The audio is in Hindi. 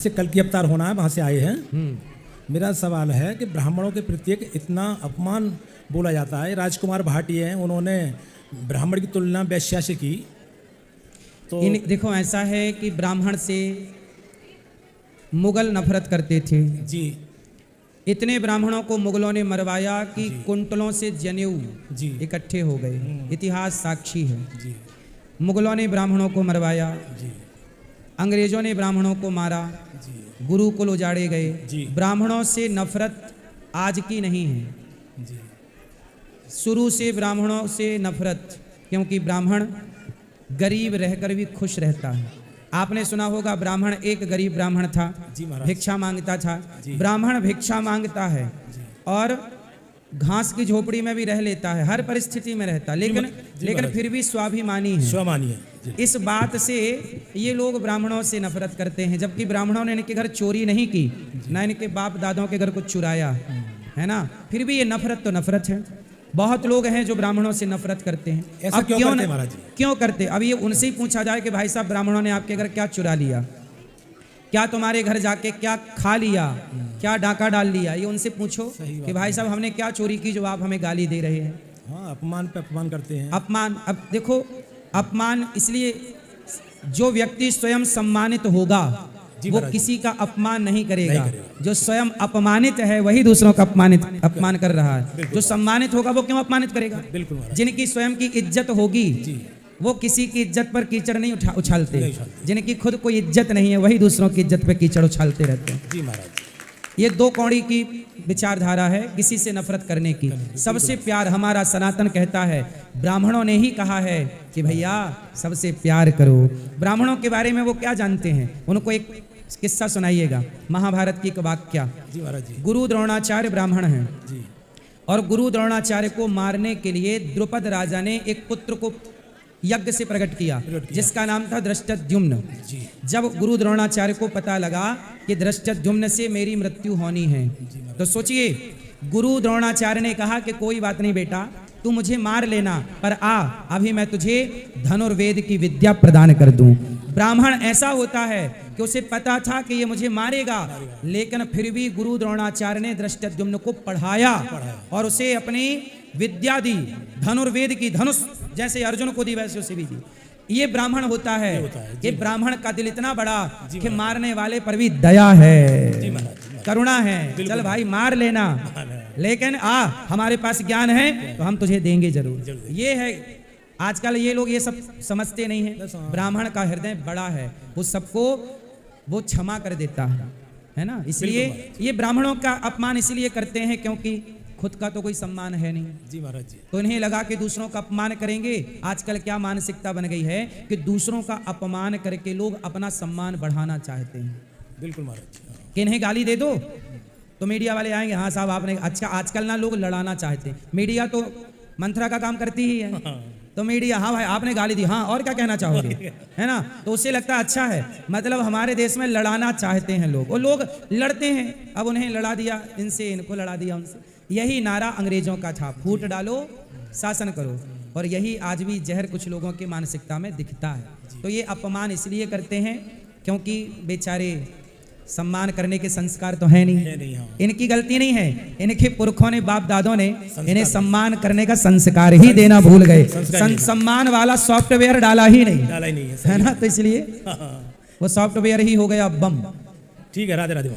से कल की अवतार होना है, वहाँ से आए हैं। मेरा सवाल है कि ब्राह्मणों के प्रत्येक इतना अपमान बोला जाता है। राजकुमार भाटिया हैं, उन्होंने ब्राह्मण की तुलना वैश्या से की। तो देखो ऐसा है कि ब्राह्मण से मुगल नफरत करते थे जी। इतने ब्राह्मणों को मुगलों ने मरवाया कि कुंटलों से जनेऊ जी इकट्ठे हो गए। इतिहास साक्षी है। जी मुगलों ने ब्राह्मणों को मरवाया, जी अंग्रेजों ने ब्राह्मणों को मारा, जी गुरुकुल उजाड़े गए। जी। ब्राह्मणों से नफरत आज की नहीं है, जी शुरू से ब्राह्मणों से नफरत, क्योंकि ब्राह्मण गरीब रहकर भी खुश रहता है। आपने सुना होगा ब्राह्मण, एक गरीब ब्राह्मण था, जी महाराज। भिक्षा मांगता था। जी। ब्राह्मण भिक्षा मांगता है जी। और घास की झोपड़ी में भी रह लेता है, हर परिस्थिति में रहता, लेकिन महाराज। फिर भी स्वाभिमानी है। स्वाभिमानी है। इस बात से ये लोग ब्राह्मणों से नफरत करते हैं, जबकि ब्राह्मणों ने इनके घर चोरी नहीं की, ना इनके बाप दादों के घर कुछ चुराया है ना, फिर भी ये नफरत तो नफरत है। बहुत लोग हैं जो ब्राह्मणों से नफरत करते हैं। ऐसा अब क्यों करते हैं महाराज जी? क्यों करते? अब ये उनसे ही पूछा जाए कि भाई साहब ब्राह्मणों ने आपके घर क्या चुरा लिया, क्या तुम्हारे घर जाके क्या खा लिया, क्या डाका डाल लिया, ये उनसे पूछो कि भाई साहब हमने क्या चोरी की जो आप हमें गाली दे रहे हैं। हाँ, अपमान पे अपमान करते हैं। अपमान, अब देखो अपमान इसलिए, जो व्यक्ति स्वयं सम्मानित होगा वो किसी का अपमान नहीं करेगा। जो स्वयं अपमानित है वही दूसरों का अपमान कर रहा है। जो सम्मानित होगा वो क्यों अपमानित करेगा? बिल्कुल। जिनकी स्वयं की इज्जत होगी वो किसी की इज्जत पर कीचड़ नहीं उछालते। जिनकी खुद कोई इज्जत नहीं है वही दूसरों की इज्जत पर कीचड़ उछालते रहते हैं। जी महाराज। ये दो कौड़ी की विचारधारा है, किसी से नफरत करने की। सबसे प्यार, हमारा सनातन कहता है, ब्राह्मणों ने ही कहा है कि भैया सबसे प्यार करो। ब्राह्मणों के बारे में वो क्या जानते हैं? उनको एक किस्सा सुनाइएगा, महाभारत की एक वाक्या। जी महाराज जी। गुरु द्रोणाचार्य ब्राह्मण हैं जी। और गुरु द्रोणाचार्य को मारने के लिए द्रुपद राजा ने एक पुत्र को यज्ञ से प्रकट किया जिसका नाम था धृष्टद्युम्न। जब गुरु द्रोणाचार्य को पता लगा कि धृष्टद्युम्न से मेरी मृत्यु होनी है, तो सोचिए, गुरु द्रोणाचार्य ने कहा कि कोई बात नहीं बेटा, तू मुझे मार लेना, पर आ अभी मैं तुझे धनुर्वेद की विद्या प्रदान कर दूं। ब्राह्मण ऐसा होता है कि उसे पता था कि ये मुझे मारेगा, लेकिन फिर भी गुरु द्रोणाचार्य ने धृष्टद्युम्न को पढ़ाया और उसे अपनी विद्या दी, धनुर्वेद की। धनुष जैसे अर्जुन को दी वैसे उसे भी दी। ये ब्राह्मण होता है। ये ब्राह्मण का दिल इतना बड़ा कि मारने वाले पर भी दया है, करुणा है। चल भाई मार लेना, लेकिन हमारे पास ज्ञान है तो हम तुझे देंगे जरूर। ये है, आजकल ये लोग ये सब समझते नहीं है। ब्राह्मण का हृदय बड़ा है, वो सबको वो क्षमा कर देता है ना। इसलिए ये ब्राह्मणों का अपमान इसलिए करते हैं क्योंकि खुद का तो कोई सम्मान है नहीं। जी महाराज जी। तो इन्हें लगा कि दूसरों का अपमान करेंगे। आजकल क्या मानसिकता बन गई है कि दूसरों का अपमान करके लोग अपना सम्मान बढ़ाना चाहते हैं। बिल्कुल महाराज जी। कि इन्हें गाली दे दो तो मीडिया वाले आएंगे, हाँ साहब आपने अच्छा। आजकल ना लोग लड़ाना चाहते, मीडिया तो मंत्रा का काम करती ही है। तो मीडिया, हाँ भाई आपने गाली दी, हाँ और क्या कहना चाहोगे, है ना। तो उससे लगता है अच्छा है, मतलब हमारे देश में लड़ाना चाहते हैं लोग, और लोग लड़ते हैं। अब उन्हें लड़ा दिया इनसे, इनको लड़ा दिया उनसे। यही नारा अंग्रेजों का था, फूट डालो शासन करो। और यही आज भी जहर कुछ लोगों की मानसिकता में दिखता है। तो ये अपमान इसलिए करते हैं क्योंकि बेचारे सम्मान करने के संस्कार तो है नहीं। इनकी गलती नहीं है, इनके पुरखों ने, बाप दादों ने इन्हें सम्मान करने का संस्कार ही देना भूल गए। सम्मान वाला सॉफ्टवेयर डाला ही नहीं है ना, तो इसलिए वो सॉफ्टवेयर ही हो गया बम। ठीक है, राधे राधे।